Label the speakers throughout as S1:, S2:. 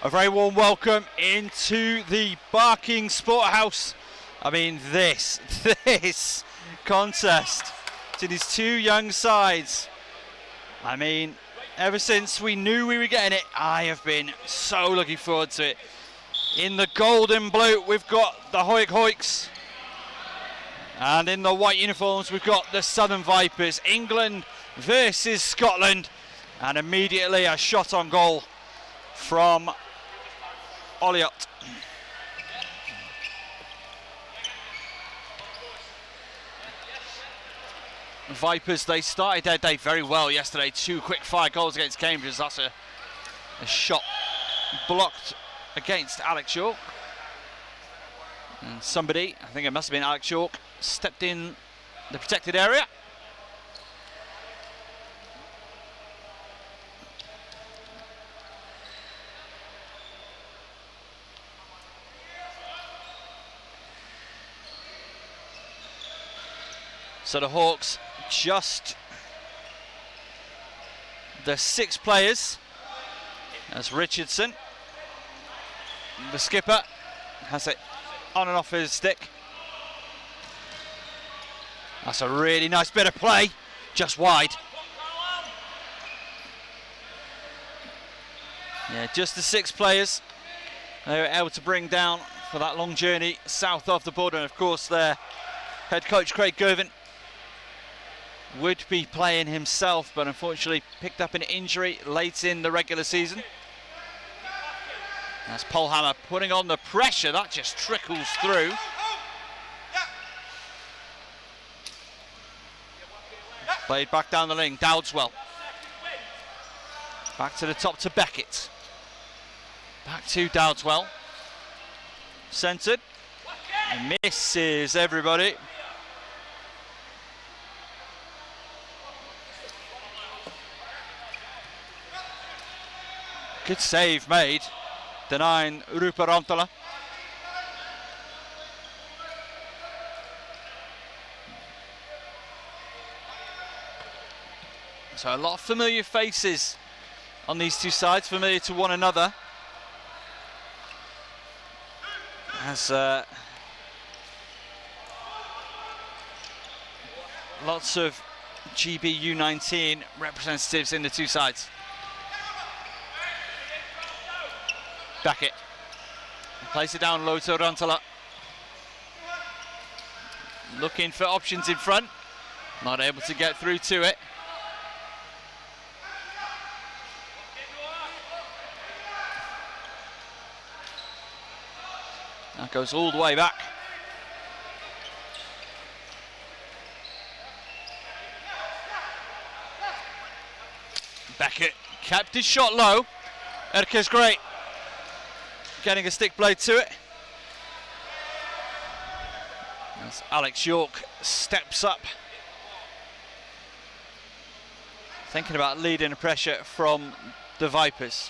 S1: A very warm welcome into the Barking SportHouse. I mean, this contest to these two young sides. I mean, ever since we knew we were getting it, I have been so looking forward to it. In the gold and blue, we've got the Hawick Hawks. And in the white uniforms, we've got the Southern Vipers. England versus Scotland. And immediately a shot on goal from Olliott. Vipers, they started their day very well yesterday. 2 quick fire goals against Cambridge. That's a shot blocked against Alex York. And somebody, I think it must have been Alex York, stepped in the protected area. So the Hawks, just the 6 players, as Richardson, the skipper, has it on and off his stick. That's a really nice bit of play, just wide. Yeah, just the 6 players they were able to bring down for that long journey south of the border. And of course their head coach Craig Gervin would be playing himself, but unfortunately picked up an injury late in the regular season. That's Polhammer putting on the pressure, that just trickles through. Played back down the lane, Dowdswell. Back to the top to Beckett. Back to Dowdswell. Centred. And misses everybody. Good save made, denying Ruparantola. So a lot of familiar faces on these two sides, familiar to one another. As lots of GB U19 representatives in the two sides. Beckett plays it down low to Rantola. Looking for options in front, not able to get through to it. That goes all the way back. Beckett kept his shot low. Erke's great. Getting a stick blade to it. As Alex York steps up. Thinking about leading the pressure from the Vipers.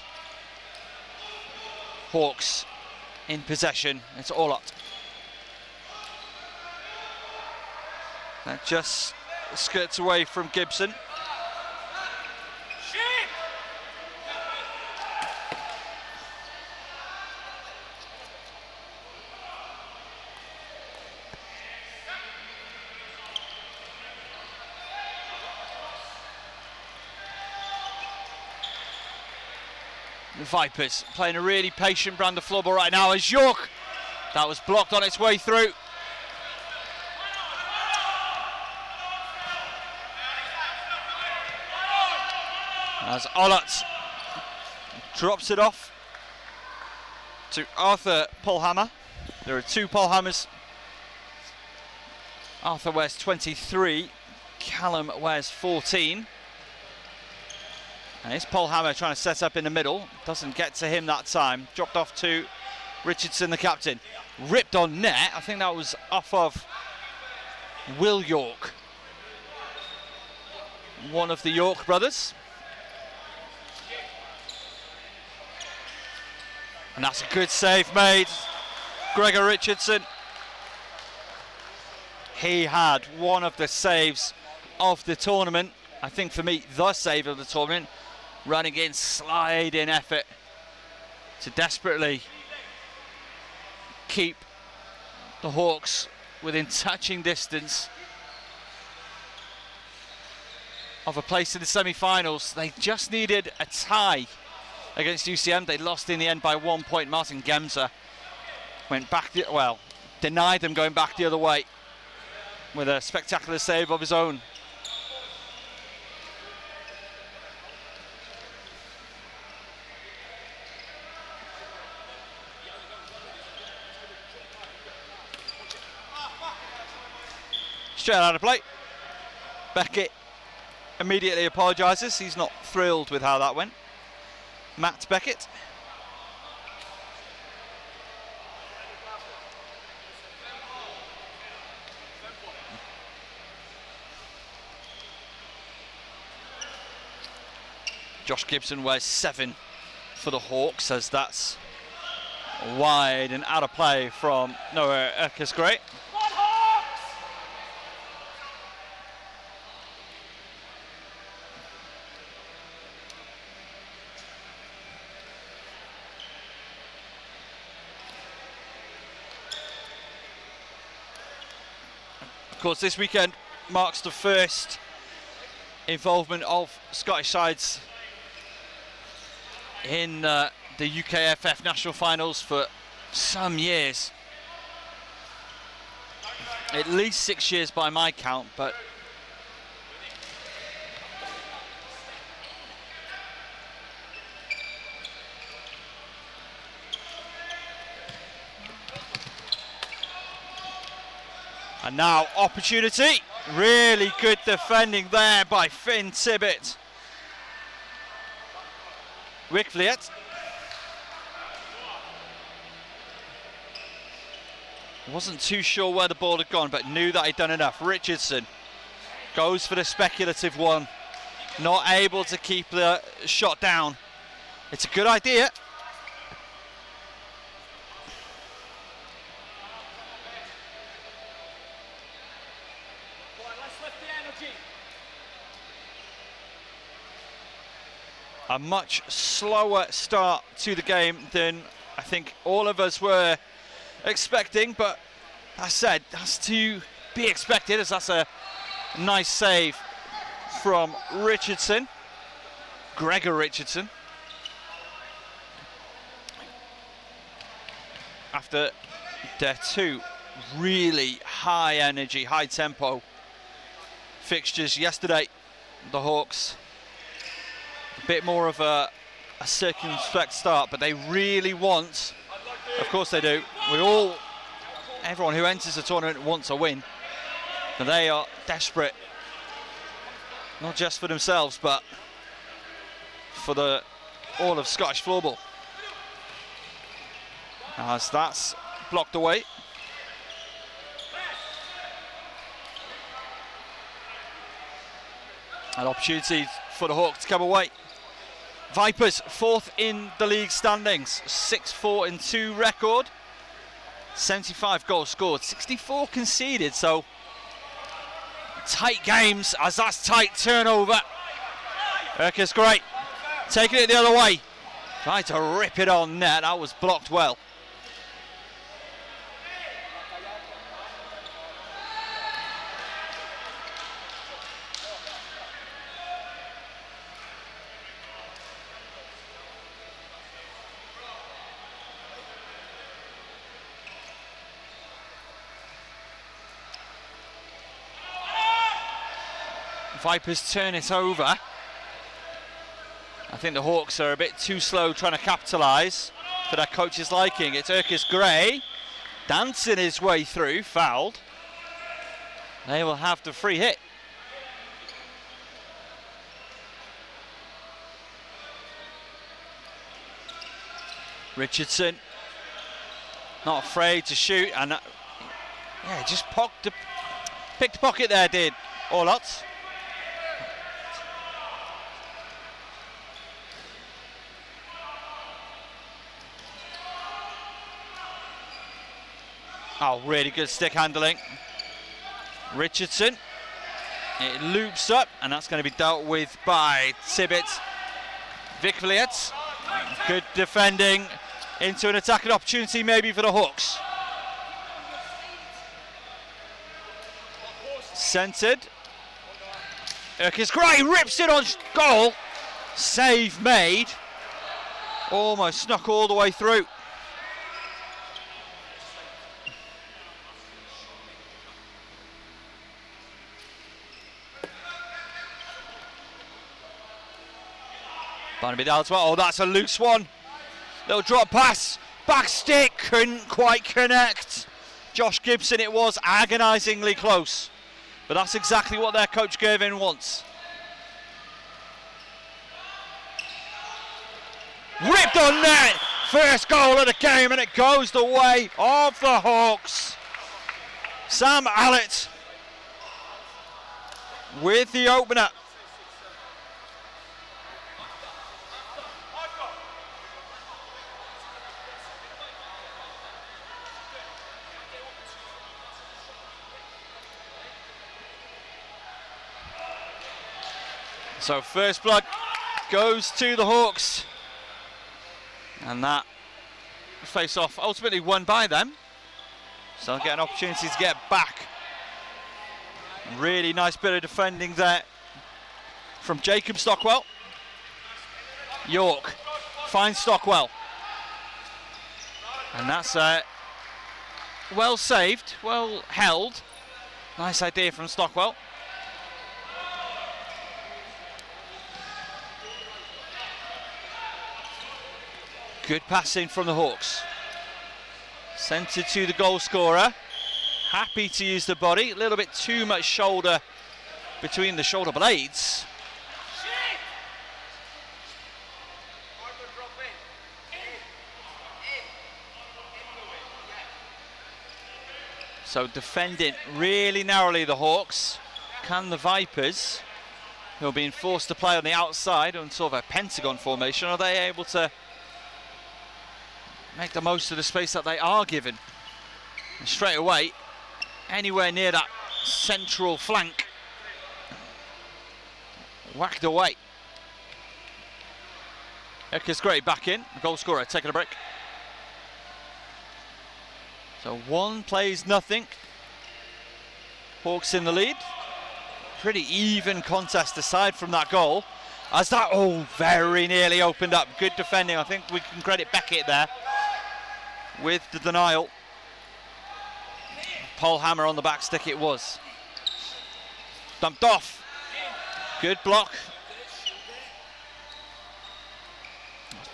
S1: Hawks in possession. It's all up. That just skirts away from Gibson. The Vipers playing a really patient brand of floorball right now as York. That was blocked on its way through. As Olliott drops it off to Arthur Polhammer. There are 2 Polhammers. Arthur wears 23, Callum wears 14. And it's Polhammer trying to set up in the middle. Doesn't get to him that time. Dropped off to Richardson, the captain. Ripped on net. I think that was off of Will York, one of the York brothers. And that's a good save made. Gregor Richardson. He had one of the saves of the tournament. I think for me, the save of the tournament. Running in, sliding effort to desperately keep the Hawks within touching distance of a place in the semi-finals. They just needed a tie against UCM. They lost in the end by 1 point. Martin Gemser went back, denied them going back the other way with a spectacular save of his own. Straight out of play. Beckett immediately apologises. He's not thrilled with how that went. Matt Beckett. Josh Gibson wears 7 for the Hawks, as that's wide and out of play from Noah Erkes-Gray. Of course, this weekend marks the first involvement of Scottish sides in the UKFF National Finals for some years. At least 6 years by my count, but and now opportunity. Really good defending there by Finn Tibbett. Wickfleet. Wasn't too sure where the ball had gone, but knew that he'd done enough. Richardson goes for the speculative one. Not able to keep the shot down. It's a good idea. A much slower start to the game than I think all of us were expecting, but that said, that's to be expected, as that's a nice save from Richardson, Gregor Richardson. After their 2 really high energy, high tempo fixtures yesterday, the Hawks a bit more of a circumspect start, but they really want, of course they do, everyone who enters the tournament wants a win, but they are desperate, not just for themselves, but for all of Scottish floorball. As that's blocked away. An opportunity for the Hawks to come away. Vipers 4th in the league standings, 6-4-2 record, 75 goals scored, 64 conceded, so tight games as that's tight turnover. Erkes-Gray taking it the other way, tried to rip it on net, that was blocked well. Vipers turn it over. I think the Hawks are a bit too slow trying to capitalise for their coach's liking. It's Erkes-Gray dancing his way through, fouled. They will have the free hit. Richardson not afraid to shoot, and yeah, just picked the pocket there, did Orlots. Oh, really good stick handling. Richardson. It loops up, and that's going to be dealt with by Tibbett. Wickfleet. Good defending into an attacking opportunity maybe for the Hawks. Centred. Urquhart Gray rips it on goal. Save made. Almost snuck all the way through. Barnaby Dowdeswell. Oh, that's a loose one. Little drop pass. Back stick. Couldn't quite connect. Josh Gibson it was. Agonisingly close. But that's exactly what their coach Gervin wants. Ripped on net. First goal of the game, and it goes the way of the Hawks. Sam Allett with the opener. So first blood goes to the Hawks. And that face-off ultimately won by them. So they'll get an opportunity to get back. Really nice bit of defending there from Jacob Stockwell. York finds Stockwell. And that's well saved, well held. Nice idea from Stockwell. Good passing from the Hawks. Centred to the goal scorer. Happy to use the body. A little bit too much shoulder between the shoulder blades. So defending really narrowly the Hawks. Can the Vipers, who are being forced to play on the outside on sort of a pentagon formation, are they able to make the most of the space that they are given? And straight away, anywhere near that central flank, whacked away. Urquhart Gray back in, the goal scorer taking a break. So one plays nothing. Hawks in the lead. Pretty even contest aside from that goal. As that, very nearly opened up. Good defending. I think we can credit Beckett there with the denial. Pole hammer on the back stick it was. Dumped off. Good block.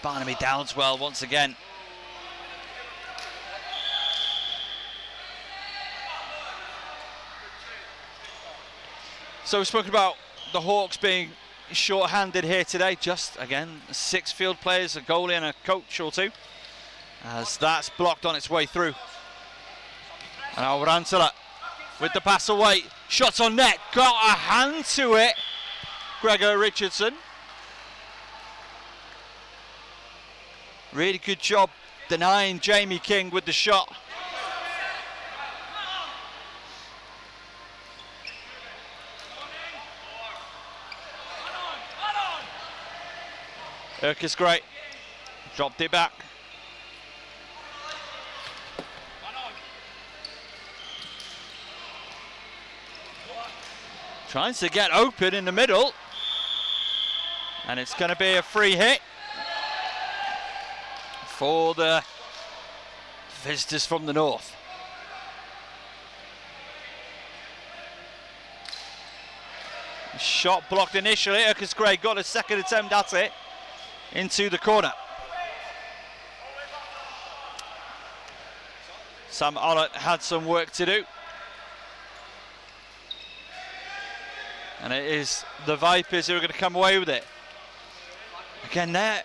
S1: Barnaby Dowdeswell once again. So we've spoken about the Hawks being short-handed here today. Just, again, 6 field players, a goalie and a coach or two. As that's blocked on its way through. And now Rantala with the pass away. Shots on net. Got a hand to it. Gregor Richardson. Really good job denying Jamie King with the shot. Urquhart Gray dropped it back. Tries to get open in the middle. And it's going to be a free hit for the visitors from the north. Shot blocked initially. Urquhart Gray got a second attempt at it into the corner. Sam Allett had some work to do. And it is the Vipers who are going to come away with it. Again, they're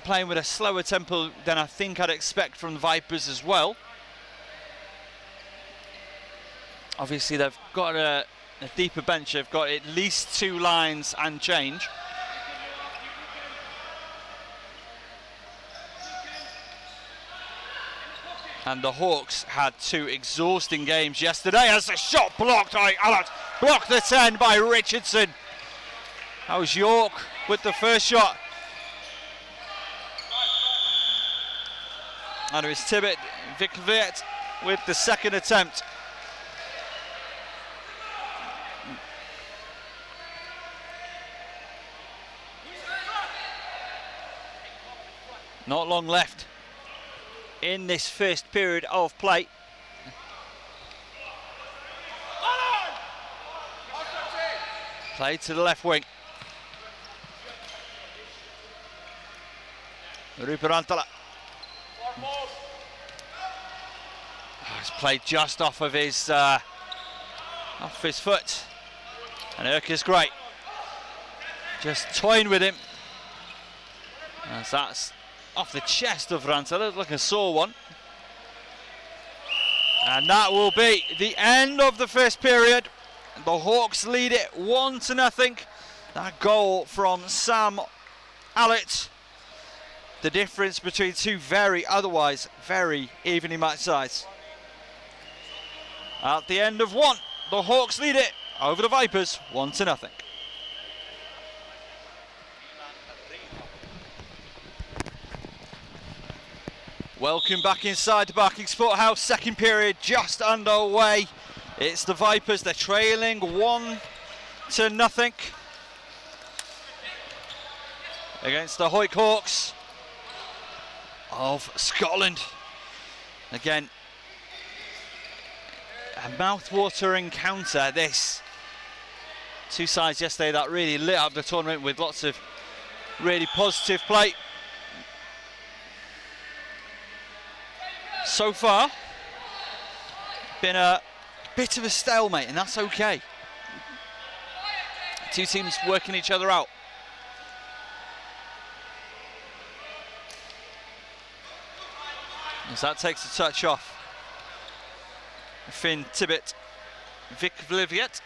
S1: playing with a slower tempo than I think I'd expect from the Vipers as well. Obviously, they've got a deeper bench. They've got at least 2 lines and change. And the Hawks had 2 exhausting games yesterday as the shot blocked by Allett. Blocked the 10 by Richardson. That was York with the first shot. And it was Tibbet Vikviet with the second attempt. Not long left in this first period of play. Play to the left wing. Rupert Antala. He's played just off of his foot. And Urquhart great. Just toying with him. As that's off the chest of Rantala, like a sore one. And that will be the end of the first period. The Hawks lead it 1-0. That goal from Sam Allett. The difference between two otherwise very evenly matched sides. At the end of one, the Hawks lead it over the Vipers 1-0. Welcome back inside the Barking SportHouse. Second period just underway. It's the Vipers, they're trailing 1-0 against the Hawick Hawks of Scotland. Again, a mouth-watering encounter, this. Two sides yesterday that really lit up the tournament with lots of really positive play. So far, been a bit of a stalemate, and that's okay. Two teams working each other out. As that takes a touch off Finn Tibbet Vikviet.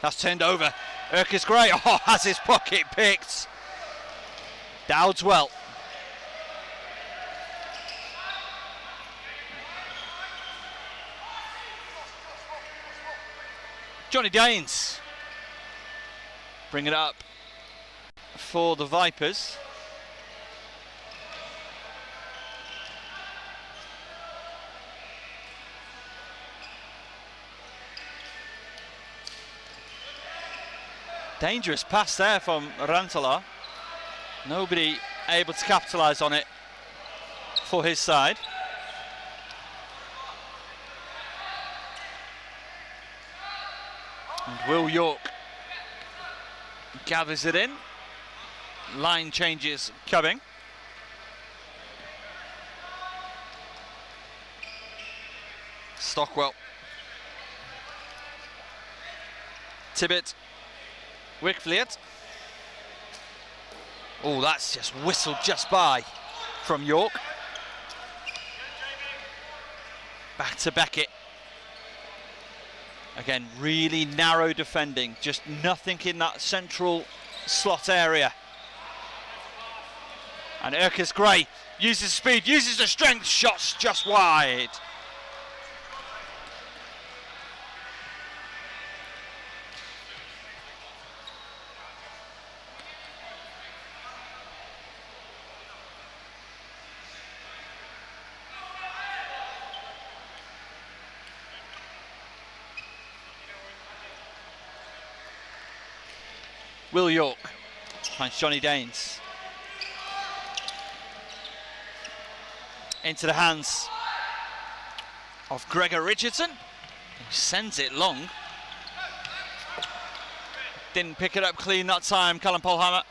S1: That's turned over. Urquhart's great. Oh, has his pocket picked. Dowds well. Johnny Daines. Bring it up for the Vipers. Dangerous pass there from Rantala. Nobody able to capitalise on it for his side. And Will York gathers it in. Line changes coming. Stockwell. Tibbet. Wickfleet. Oh, that's just whistled just by from York. Back to Beckett. Again, really narrow defending, just nothing in that central slot area. And Urquhart Gray uses speed, uses the strength, shots just wide. Will York finds Johnny Daines. Into the hands of Gregor Richardson, who sends it long. Didn't pick it up clean that time, Callum Polhammer.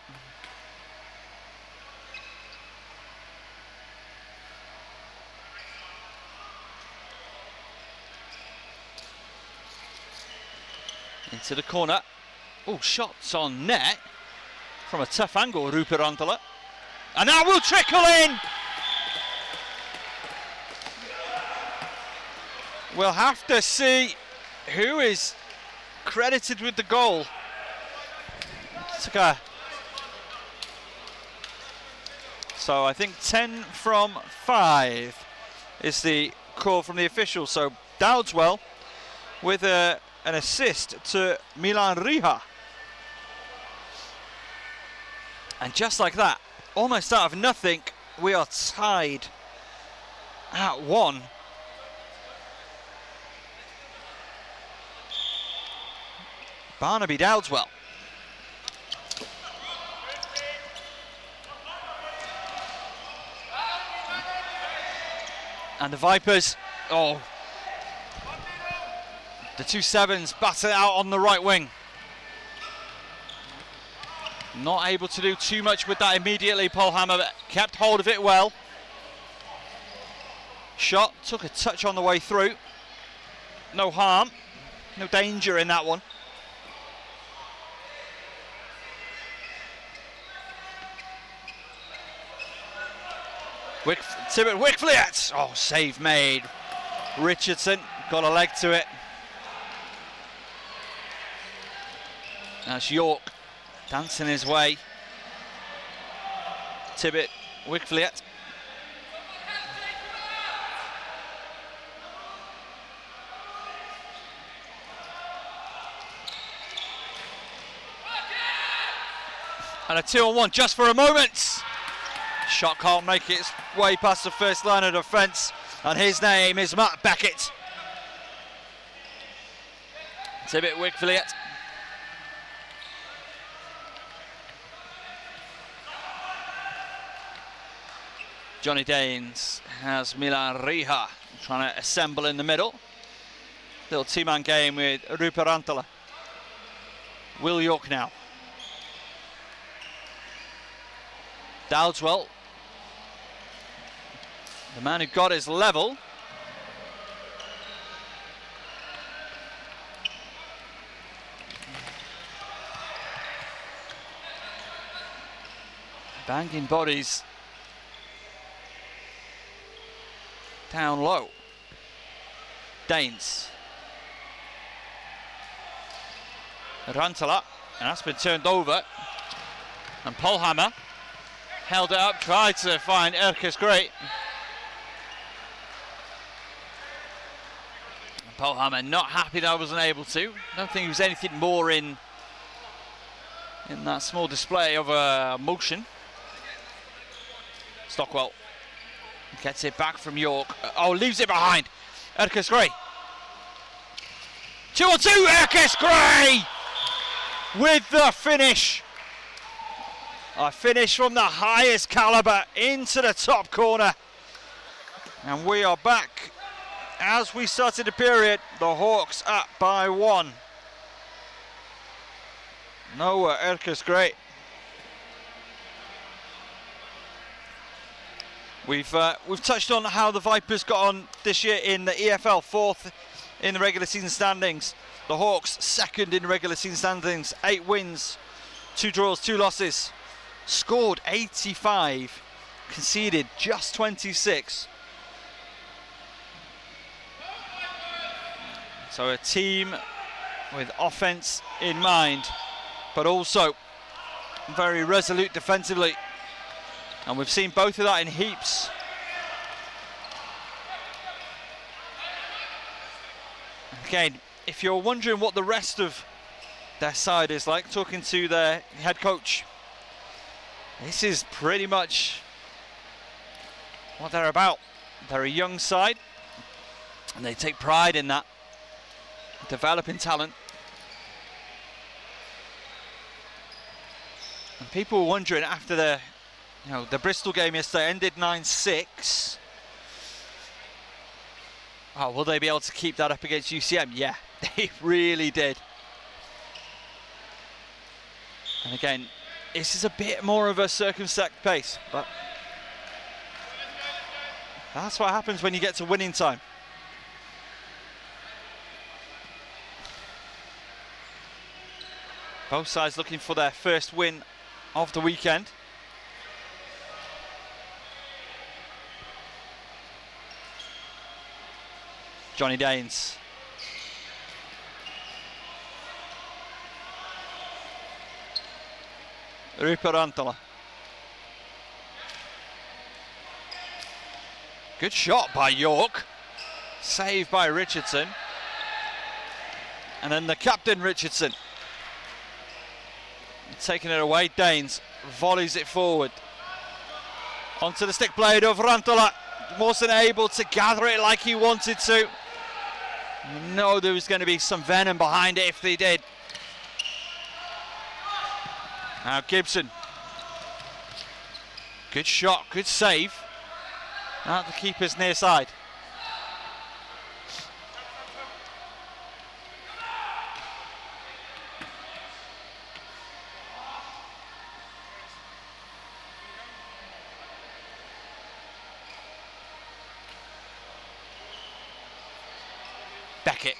S1: Into the corner. Oh, shots on net from a tough angle, Rupert Rantala. And that will trickle in. We'll have to see who is credited with the goal. So I think 10 from 5 is the call from the official. So Dowdeswell with an assist to Milan Riha. And just like that, almost out of nothing, we are tied at 1. Barnaby Dowdeswell. And the Vipers, the 2 sevens batter out on the right wing. Not able to do too much with that immediately. Polhammer kept hold of it well. Shot, took a touch on the way through. No harm, no danger in that one. Tibbet Wickfleet. Oh, save made. Richardson got a leg to it. That's York dancing his way. Tibbet Wickfleet. And a 2-on-1 just for a moment. Shot can't make its way past the first line of defence, and his name is Matt Beckett. Tibbet Wickfleet. Johnny Daines has Milan Riha trying to assemble in the middle. Little two-man game with Rupert Antala. Will York now. Dowdeswell, the man who got his level. Banging bodies down low. Daines. Rantala, and that's been turned over. And Polhammer held it up, tried to find Erkes Great. Polhammer not happy that I wasn't able to. I don't think he was anything more in that small display of motion. Stockwell gets it back from York. Leaves it behind. Erkes Gray. 2-on-2, Erkes Gray with the finish. A finish from the highest caliber into the top corner. And we are back. As we started the period, the Hawks up by 1. Noah Erkes Gray. We've touched on how the Vipers got on this year in the EFL, 4th in the regular season standings. The Hawks 2nd in the regular season standings, 8 wins, 2 draws, 2 losses. Scored 85, conceded just 26. So a team with offense in mind, but also very resolute defensively. And we've seen both of that in heaps. Again, if you're wondering what the rest of their side is like, talking to their head coach, this is pretty much what they're about. They're a young side, and they take pride in that, developing talent. And people were wondering after the Bristol game yesterday ended 9-6. Oh, will they be able to keep that up against UCM? Yeah, they really did. And again, this is a bit more of a circumspect pace, but that's what happens when you get to winning time. Both sides looking for their first win of the weekend. Johnny Daines. Rupert Rantola. Good shot by York. Saved by Richardson. And then the captain, Richardson. Taking it away, Danes volleys it forward. Onto the stick blade of Rantola. Wasn't able to gather it like he wanted to. You know there was going to be some venom behind it if they did. Now Gibson. Good shot, good save. At the keeper's near side. Beckett.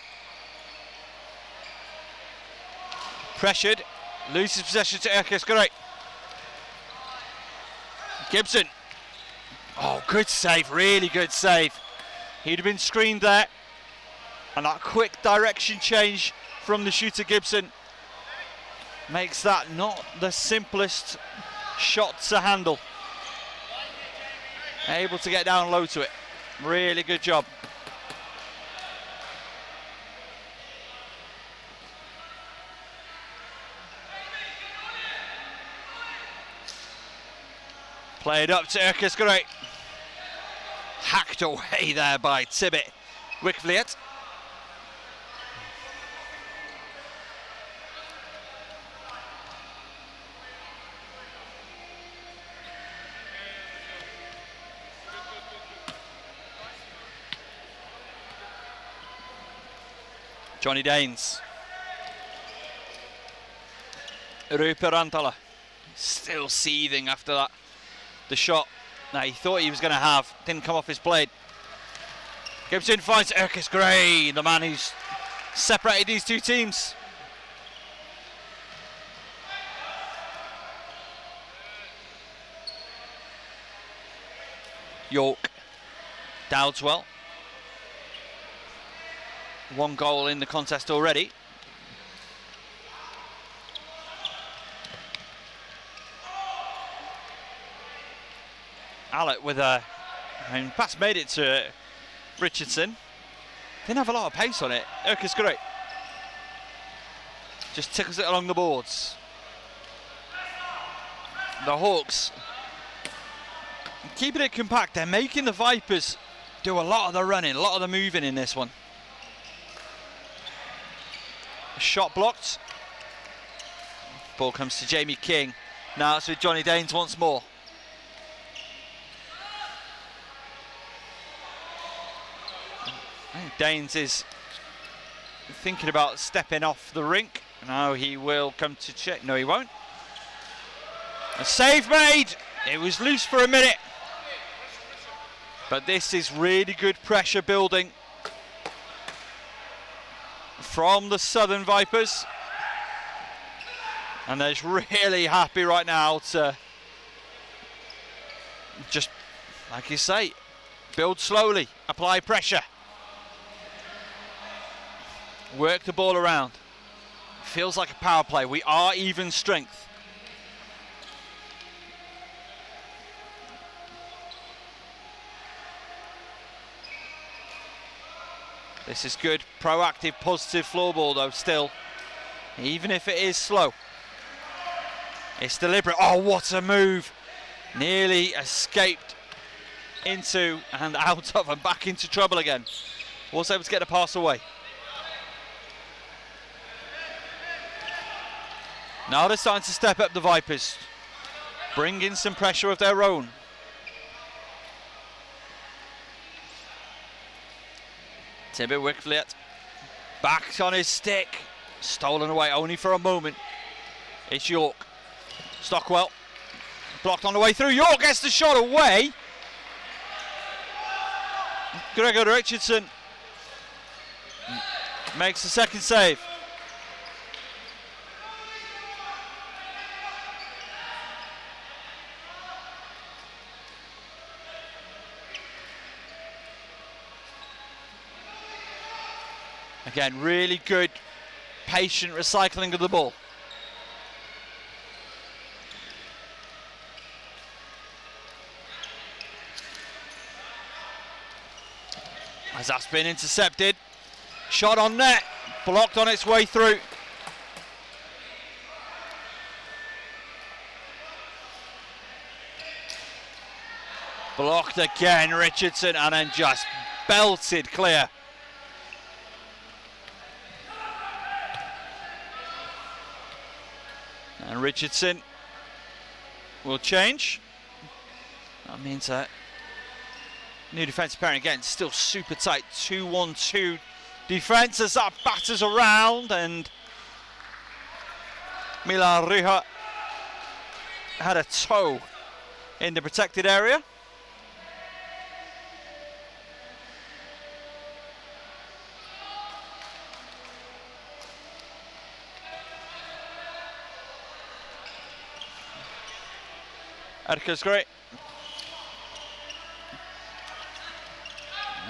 S1: Pressured. Loses possession to Erkes. Great. Gibson. Oh, good save. Really good save. He'd have been screened there. And that quick direction change from the shooter Gibson makes that not the simplest shot to handle. Able to get down low to it. Really good job. Played up to Erkes. Great. Hacked away there by Tibbet Wickfleet. Johnny Danes. Rupert Rantola. Still seething after that. The shot that he thought he was going to have didn't come off his blade. Gibson finds Erkes Gray, the man who's separated these two teams. York. Dowdswell. One goal in the contest already. Allett with a pass made it to Richardson. Didn't have a lot of pace on it. Erkes Gray just tickles it along the boards. The Hawks keeping it compact. They're making the Vipers do a lot of the running, a lot of the moving in this one. Shot blocked. Ball comes to Jamie King. Now it's with Johnny Danes once more. Danes is thinking about stepping off the rink. Now he will come to check. No, he won't. A save made. It was loose for a minute. But this is really good pressure building from the Southern Vipers. And they're really happy right now to just, like you say, build slowly, apply pressure. Work the ball around. Feels like a power play. We are even strength. This is good, proactive, positive floor ball though still. Even if it is slow. It's deliberate. Oh, what a move. Nearly escaped into and out of and back into trouble again. Was able to get the pass away. Now they're starting to step up, the Vipers. Bring in some pressure of their own. Tibbet Wickfleet back on his stick. Stolen away only for a moment. It's York. Stockwell blocked on the way through. York gets the shot away. Gregor Richardson makes the second save. Again, really good, patient recycling of the ball. as that's been intercepted. Shot on net, blocked on its way through. Blocked again, Richardson, and then just belted clear. And Richardson will change. That means a new defensive pairing again, still super tight. 2-1-2 defense as that batters around, and Milan Rija had a toe in the protected area. Erka's great.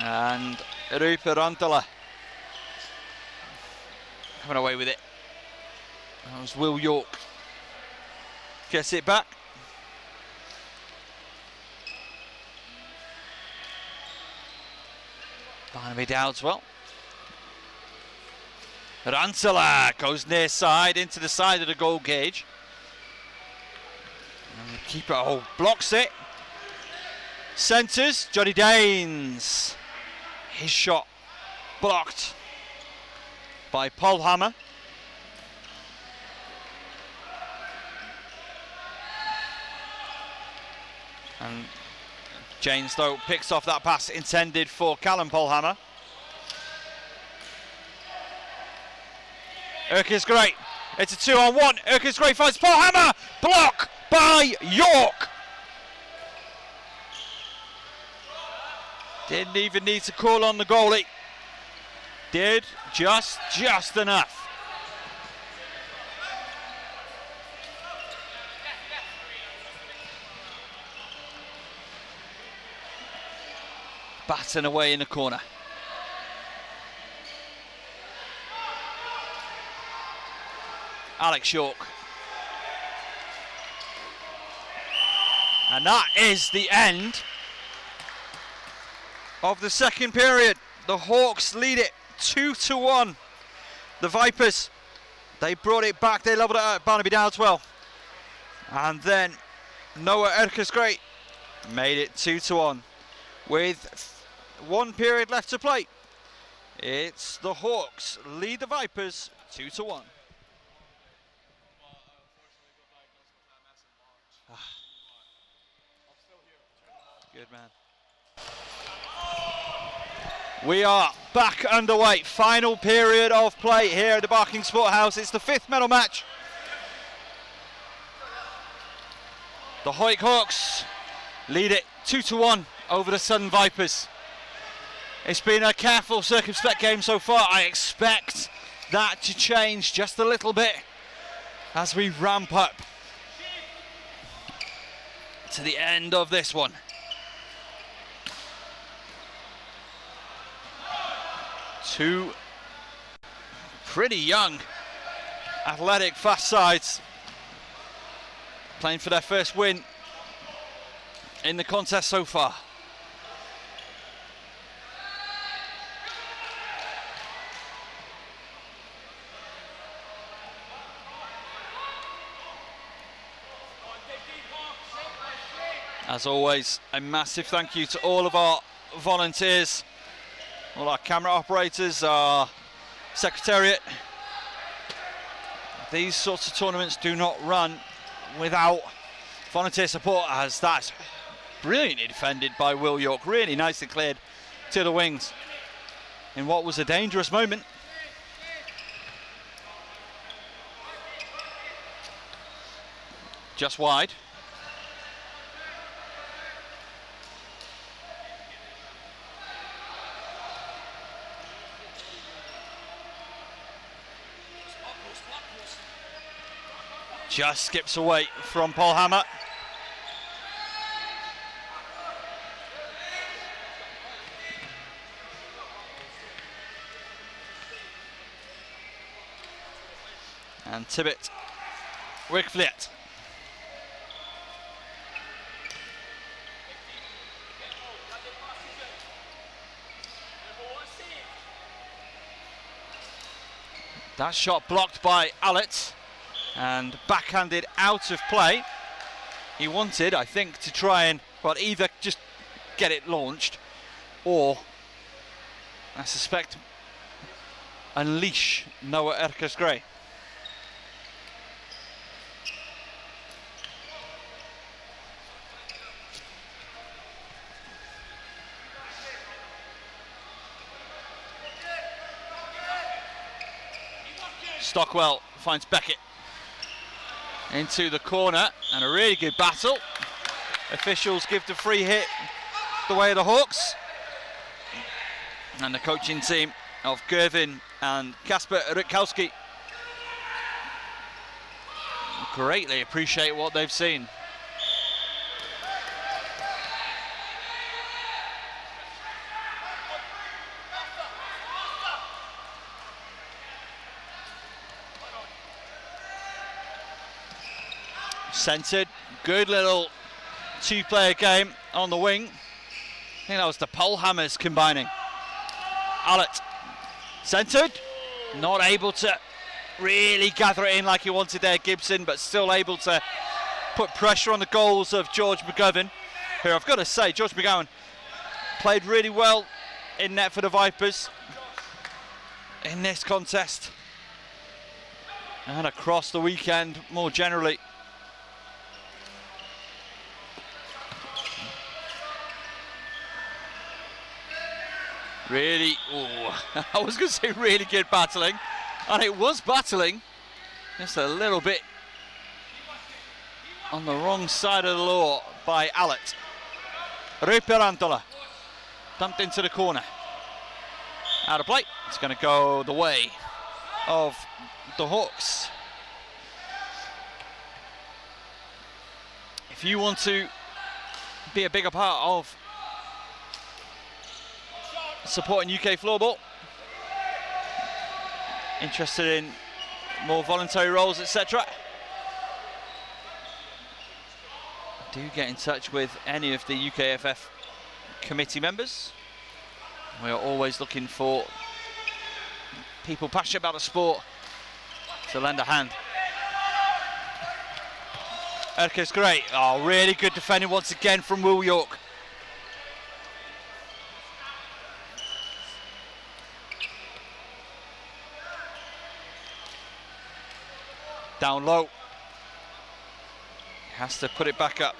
S1: And Rupert Rantala coming away with it. That was Will York. Gets it back. Barnaby Dowdeswell. Rantala goes near side into the side of the goal cage. And the keeper blocks it. Centres, Johnny Daines. His shot blocked by Paul Hammer. And James, though, picks off that pass intended for Callum Polhammer. Erka's great. It's a 2-on-1. Erka's great finds Polhammer. Block by York. Didn't even need to call on the goalie. Did just enough. Batting away in the corner. Alex York. And that is the end of the second period. The Hawks lead it 2-1. The Vipers, they brought it back. They levelled it at Barnaby Dowdeswell. And then Noah Erka's great made it 2-1. With one period left to play, it's the Hawks lead the Vipers 2-1. Good man. We are back underway. Final period of play here at the Barking SportHouse. It's the fifth medal match. The Hawick Hawks lead it 2-1 over the Southern Vipers. It's been a careful, circumspect game so far. I expect that to change just a little bit as we ramp up to the end of this one. Two pretty young, athletic, fast sides playing for their first win in the contest so far. As always, a massive thank you to all of our volunteers, all our camera operators, our secretariat. These sorts of tournaments do not run without volunteer support, as that's brilliantly defended by Will York. Really nicely cleared to the wings in what was a dangerous moment. Just wide. Just skips away from Paul Hammer. And Tibbet Wickfleet. That shot blocked by Allet and backhanded out of play. He wanted, I think, to try and, well, either just get it launched or, I suspect, unleash Noah Erkers-Gray. Stockwell finds Beckett into the corner, and a really good battle. Officials give the free hit the way of the Hawks. And the coaching team of Gervin and Kasper Rutkowski greatly appreciate what they've seen. Centered, good little two-player game on the wing. I think that was the Polehammers combining. Allet, centered, not able to really gather it in like he wanted there, Gibson, but still able to put pressure on the goals of George McGovern, who I've got to say, George McGowan played really well in net for the Vipers in this contest and across the weekend more generally. Really, I was going to say really good battling, and it was battling, just a little bit on the wrong side of the law by Allet. Ruperantola dumped into the corner. Out of play, it's going to go the way of the Hawks. If you want to be a bigger part of supporting UK floorball, interested in more voluntary roles, etc., do get in touch with any of the UKFF committee members. We are always looking for people passionate about the sport to lend a hand. Erkers-Gray, oh, really good defending once again from Will York. Down low, has to put it back up.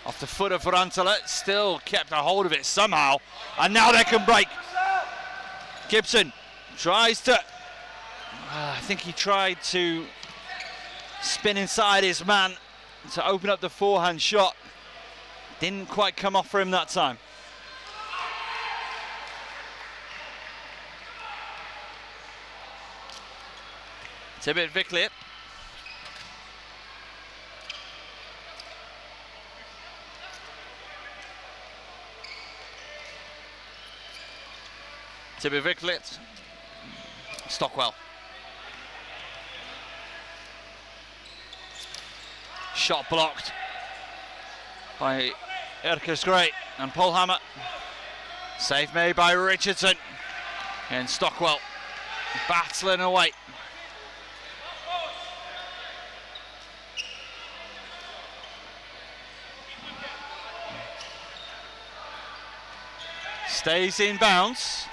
S1: Off the foot of Varantola, still kept a hold of it somehow, and now they can break. Gibson tries to, I think he tried to spin inside his man to open up the forehand shot. Didn't quite come off for him that time. Tibet Vikliet. Tibet Vikliet. Stockwell. Shot blocked by Erkers-Gray and Polehammer. Save made by Richardson. And Stockwell battling away. Stays in bounds.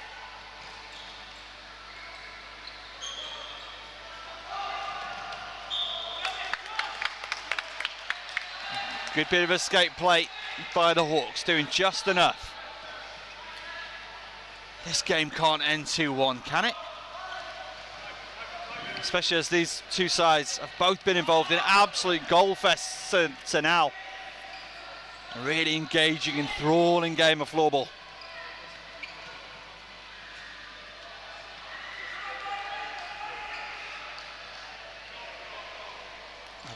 S1: Good bit of escape play by the Hawks, doing just enough. This game can't end 2-1, can it? Especially as these two sides have both been involved in absolute goal fests to now. A really engaging, enthralling game of floorball.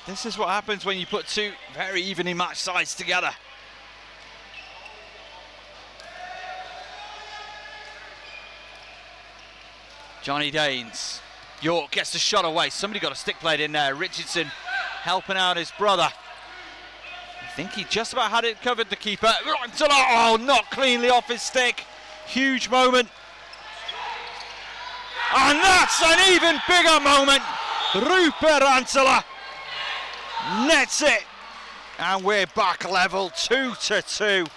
S1: This is what happens when you put two very evenly matched sides together. Johnny Daines. York gets the shot away. Somebody got a stick played in there. Richardson helping out his brother. think he just about had it covered, the keeper. Oh, not cleanly off his stick. Huge moment. And that's an even bigger moment. Rupert Rantzela nets it. And we're back level 2-2.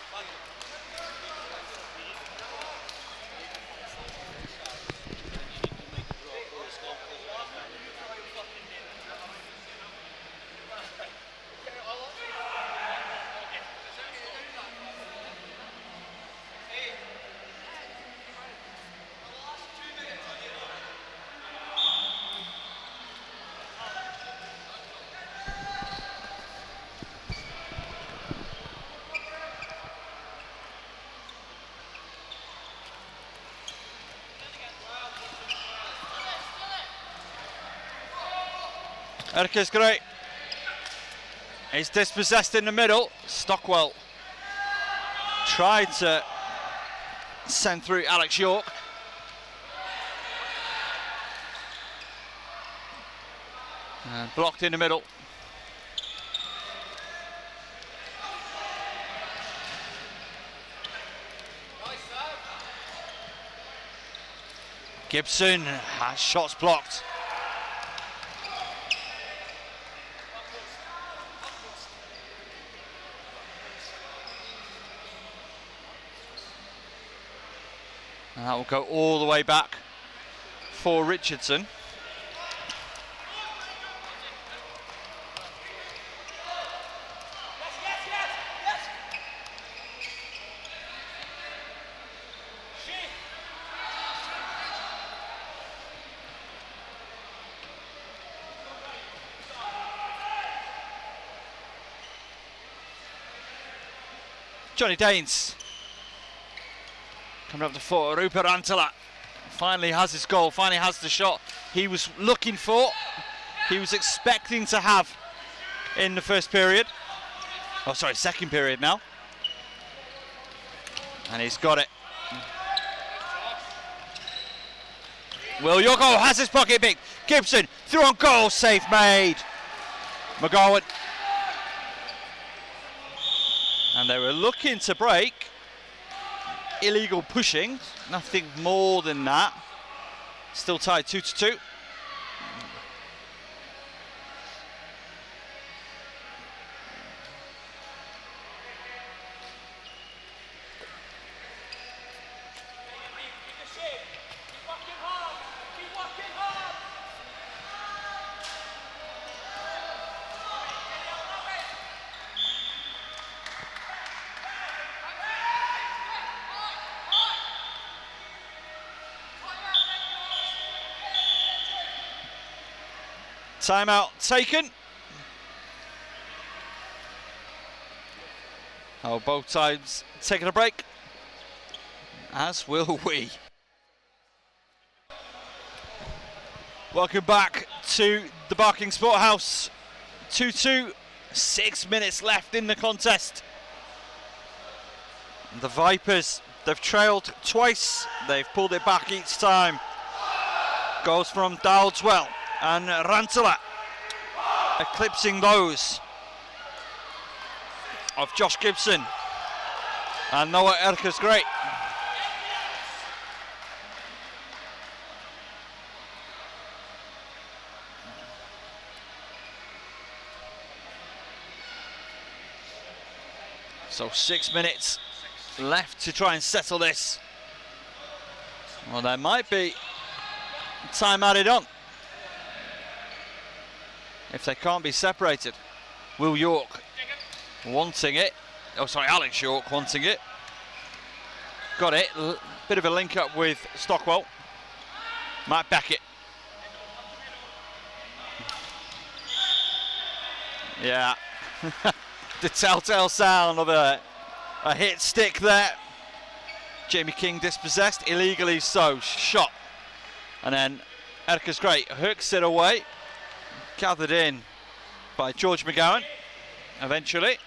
S1: Erka's great. He's dispossessed in the middle. Stockwell tried to send through Alex York. And blocked in the middle. Gibson has shots blocked. And that will go all the way back for Richardson. Johnny Daines coming up to foot. Rupert Rantzela finally has his goal, finally has the shot he was looking for, he was expecting to have in the first period. Oh, sorry, second period now. And he's got it. Will York has his pocket pick. Gibson through on goal, save made. McGowan. And they were looking to break. Illegal pushing, nothing more than that. Still tied 2-2. Timeout taken. Oh, both sides taking a break, as will we. Welcome back to the Barking SportHouse. 2-2, 6 minutes left in the contest. The Vipers, they've trailed twice, they've pulled it back each time. Goals from Dowdeswell and Rantzela, eclipsing those of Josh Gibson and Noah Erka's great. So 6 minutes left to try and settle this. Well, there might be time added on if they can't be separated. Will York wanting it. Oh, sorry, Alex York wanting it. Got it. Bit of a link up with Stockwell. Matt Beckett. Yeah. The telltale sound of a hit stick there. Jamie King dispossessed, illegally so, shot. And then Erka's great hooks it away. Gathered in by George McGowan, eventually.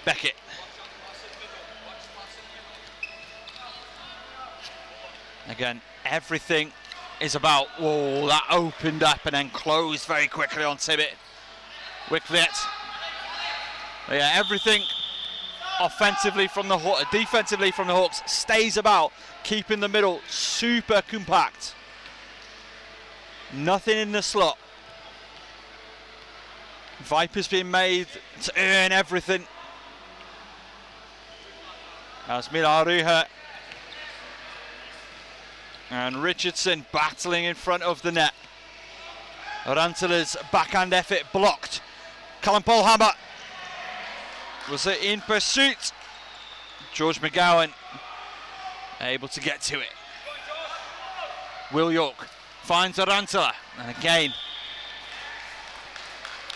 S1: Beckett. Again, everything is about, whoa, that opened up and then closed very quickly on Tibbet. Wicklet. But yeah, everything defensively from the Hawks stays about, keeping the middle super compact. Nothing in the slot. Vipers being made to earn everything. As Mila Aruha and Richardson battling in front of the net. Rantala's backhand effort blocked. Callum Polhammer was in pursuit. George McGowan able to get to it. Will York finds Rantala, and again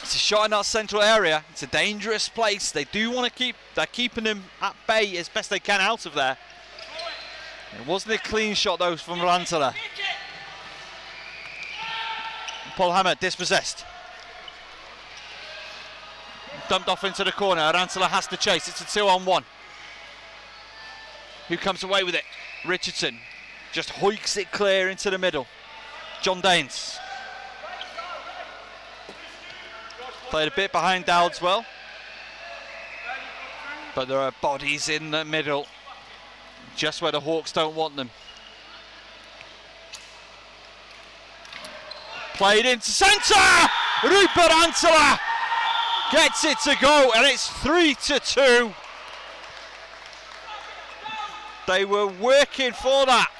S1: it's a shot in that central area. It's a dangerous place. They do want to they're keeping them at bay as best they can out of there. It wasn't a clean shot though from Rantala. Polhammer dispossessed. Dumped off into the corner. Rantala has to chase. It's a 2-on-1. Who comes away with it? Richardson just hoiks it clear into the middle. John Daines. Played a bit behind Dowdswell. But there are bodies in the middle. Just where the Hawks don't want them. Played into centre! Rupert Rantala gets it to go, and it's 3-2. They were working for that.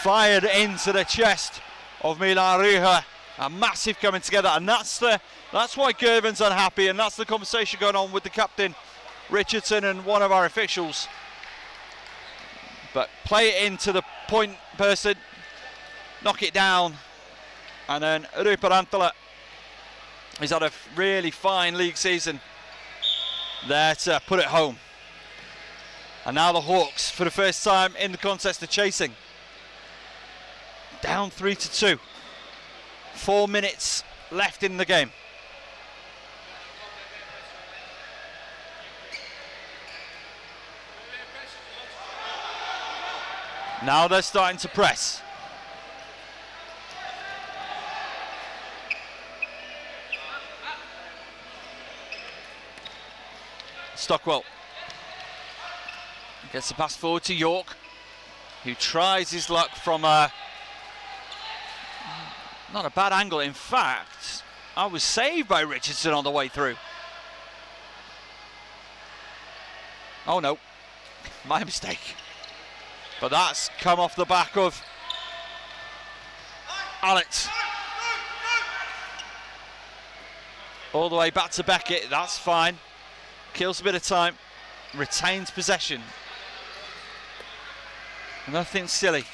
S1: Fired into the chest of Milan Aruha. A massive coming together, and that's why Girvan's unhappy, and that's the conversation going on with the captain Richardson and one of our officials. But play it into the point person, knock it down, and then Rupert Rantala has had a really fine league season there to put it home. And now the Hawks, for the first time in the contest, are chasing. Down 3-2. 4 minutes left in the game. Now they're starting to press. Stockwell gets the pass forward to York, who tries his luck from not a bad angle. In fact, I was saved by Richardson on the way through. Oh no, my mistake. But that's come off the back of Alex. All the way back to Beckett, that's fine. Kills a bit of time, retains possession. Nothing silly.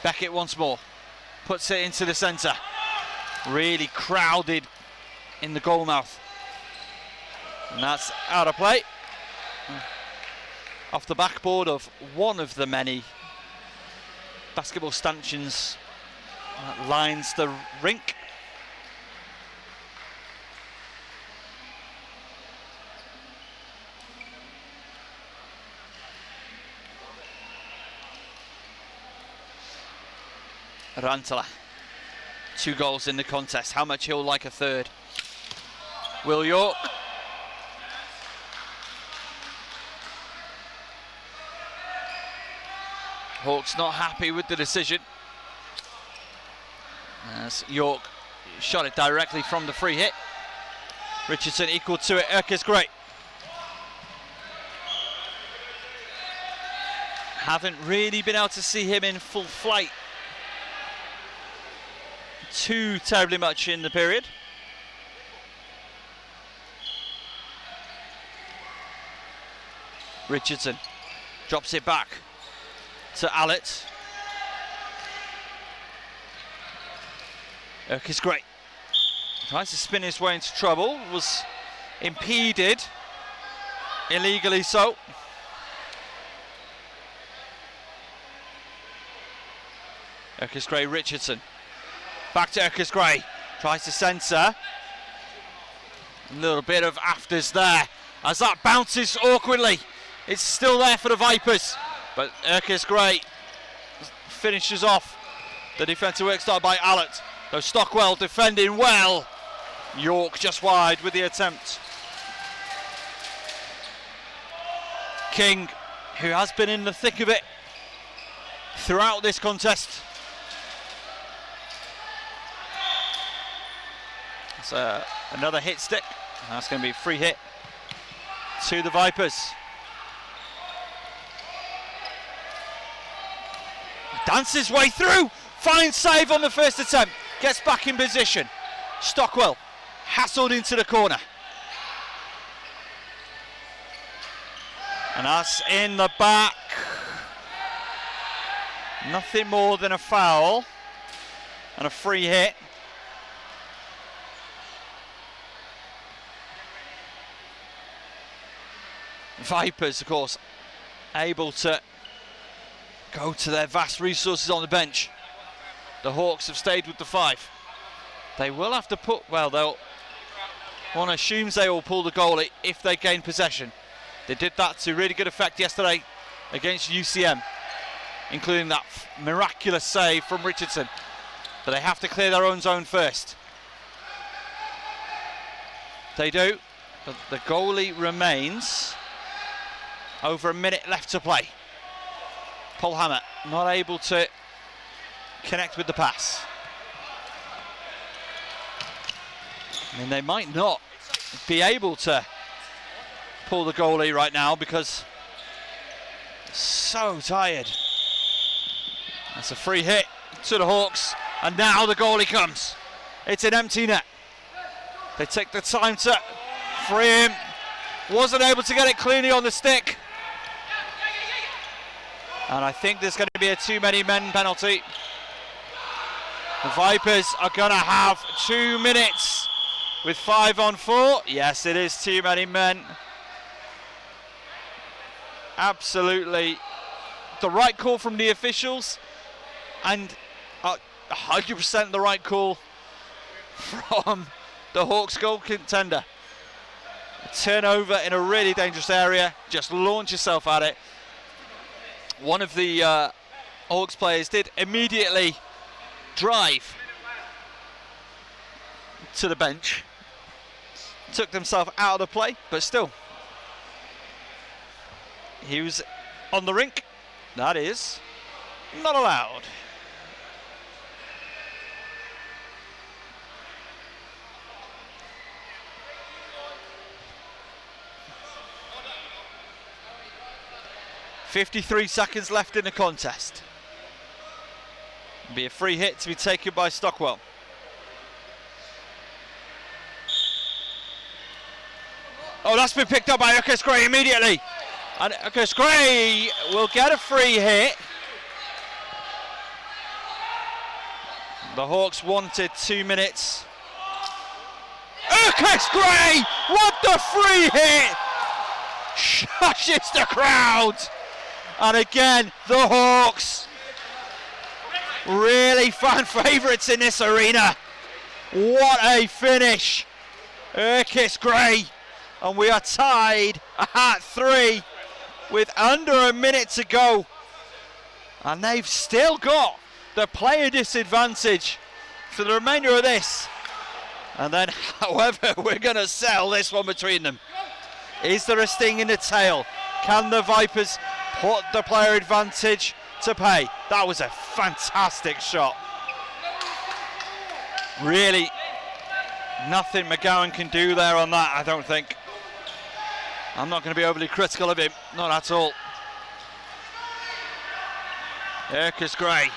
S1: Beckett once more, puts it into the centre. Really crowded in the goal mouth. And that's out of play. Off the backboard of one of the many basketball stanchions that lines the rink. Rantala, 2 goals in the contest. How much he'll like a third. Will York. Hawks not happy with the decision, as York shot it directly from the free hit. Richardson equal to it. Urquhart great. Haven't really been able to see him in full flight too terribly much in the period. Richardson drops it back to Allett. Urquhart's great. Tries to spin his way into trouble, was impeded, illegally so. Urquhart's great, Richardson. Back to Urquhart's Gray, tries to censor. A little bit of afters there as that bounces awkwardly It's still there for the Vipers, but Erkis Gray finishes off the defensive work started by Allett. Though Stockwell defending well. York just wide with the attempt. King, who has been in the thick of it throughout this contest. It's another hit stick. That's going to be a free hit to the Vipers. Dances his way through. Fine save on the first attempt. Gets back in position. Stockwell hassled into the corner. And that's in the back. Nothing more than a foul and a free hit. Vipers, of course, able to go to their vast resources on the bench. The Hawks have stayed with the 5. They will have to put, well, one assumes they will pull the goalie if they gain possession. They did that to really good effect yesterday against UCM, including that miraculous save from Richardson. But they have to clear their own zone first. They do, but the goalie remains. Over a minute left to play. Paul Hammer not able to connect with the pass. I mean, they might not be able to pull the goalie right now because they're so tired. That's a free hit to the Hawks, and now the goalie comes. It's an empty net. They take the time to free him. Wasn't able to get it cleanly on the stick. And I think there's going to be a too many men penalty. The Vipers are going to have 2 minutes with 5 on 4. Yes, it is too many men. Absolutely the right call from the officials, and 100% the right call from the Hawks goal contender. A turnover in a really dangerous area. Just launch yourself at it. One of the Hawks players did immediately drive to the bench, took himself out of the play, but still, he was on the rink. That is not allowed. .53 seconds left in the contest. Be a free hit to be taken by Stockwell. Oh, that's been picked up by Erkis Gray immediately. And Erkis Gray will get a free hit. The Hawks wanted 2 minutes. Erkis Gray! What the free hit! Shushes the crowd. And again, the Hawks, really fan favourites in this arena. What a finish. Erkis Gray. And we are tied at 3 with under a minute to go. And they've still got the player disadvantage for the remainder of this. And then, however, we're going to settle this one between them. Is there a sting in the tail? Can the Vipers put the player advantage to pay? That was a fantastic shot. Really, nothing McGowan can do there on that, I don't think. I'm not going to be overly critical of him, not at all. Erkis Gray.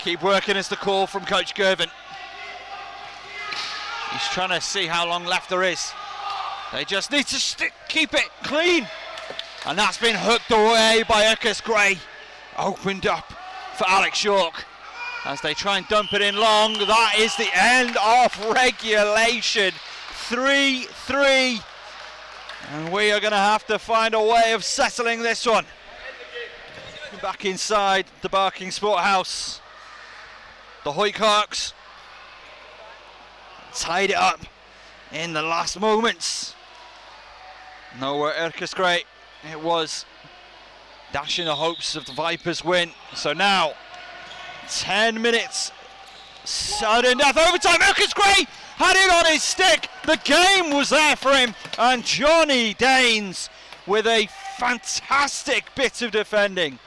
S1: Keep working is the call from Coach Gervin. He's trying to see how long left there is. They just need to keep it clean. And that's been hooked away by Erkis Gray. Opened up for Alex York as they try and dump it in long. That is the end of regulation. 3-3. And we are going to have to find a way of settling this one. Back inside the Barking SportHouse. The Hawick Hawks tied it up in the last moments. Nowhere Erkis great. It was dashing the hopes of the Vipers win. So now 10 minutes, sudden death, overtime. Erkis Gray had it on his stick. The game was there for him, and Johnny Daines with a fantastic bit of defending.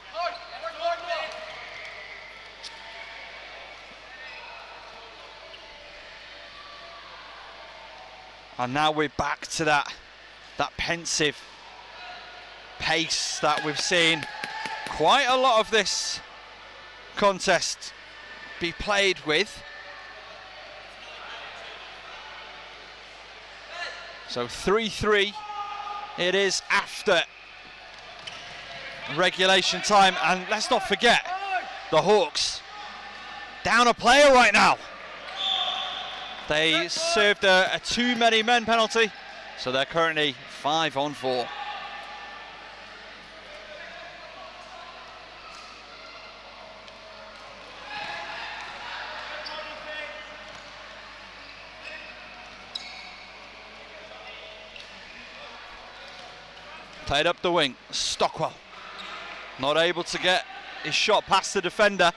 S1: And now we're back to that pensive pace that we've seen quite a lot of this contest be played with. So 3-3 it is after regulation time, and let's not forget the Hawks down a player right now. They served a too many men penalty, so they're currently 5-on-4. Played up the wing, Stockwell not able to get his shot past the defender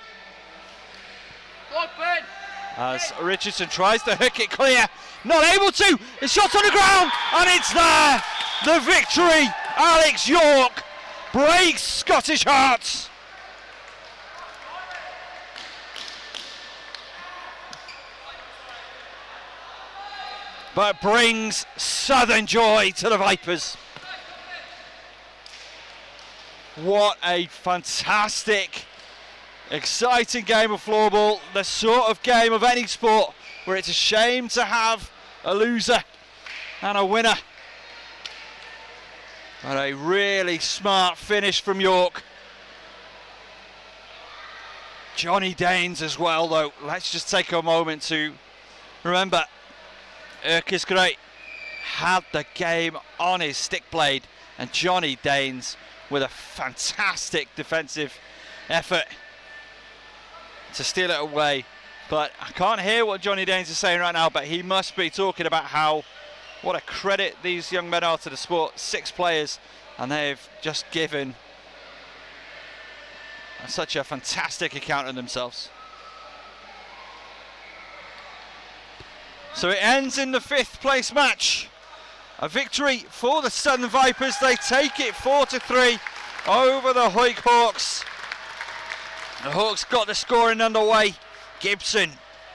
S1: as Richardson tries to hook it clear, not able to, his shot's on the ground and it's there. The victory, Alex York breaks Scottish hearts. But brings southern joy to the Vipers. What a fantastic, exciting game of floorball. The sort of game of any sport where it's a shame to have a loser and a winner. But a really smart finish from York. Johnny Daines as well, though. Let's just take a moment to remember Erkis Gray had the game on his stick blade, and Johnny Daines with a fantastic defensive effort to steal it away. But I can't hear what Johnny Daines is saying right now, but he must be talking about what a credit these young men are to the sport. 6 players, and they've just given such a fantastic account of themselves. So it ends in the 5th place match. A victory for the Southern Vipers. They take it 4-3 over the Hawick Hawks. The Hawks got the scoring underway. Gibson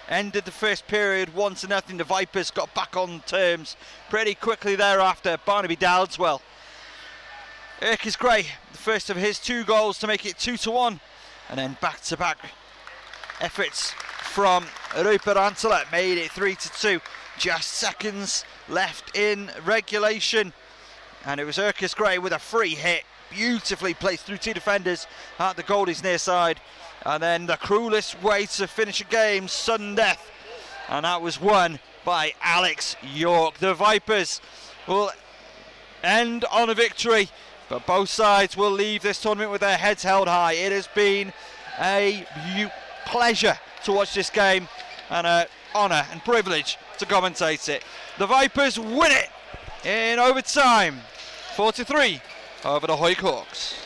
S1: ended the first period 1-0. The Vipers got back on terms pretty quickly thereafter. Barnaby Dowdswell. Erkis Gray, the first of his 2 goals to make it 2-1. And then back-to-back efforts from Rupert Antela made it 3-2. Just seconds left in regulation, and it was Erkis Gray with a free hit, beautifully placed through 2 defenders at the goalie's near side, and then the cruelest way to finish a game, sudden death, and that was won by Alex York. The Vipers will end on a victory, but both sides will leave this tournament with their heads held high. It has been a pleasure to watch this game, and an honour and privilege to commentate it. The Vipers win it in overtime, 4-3 over the Hawick Hawks.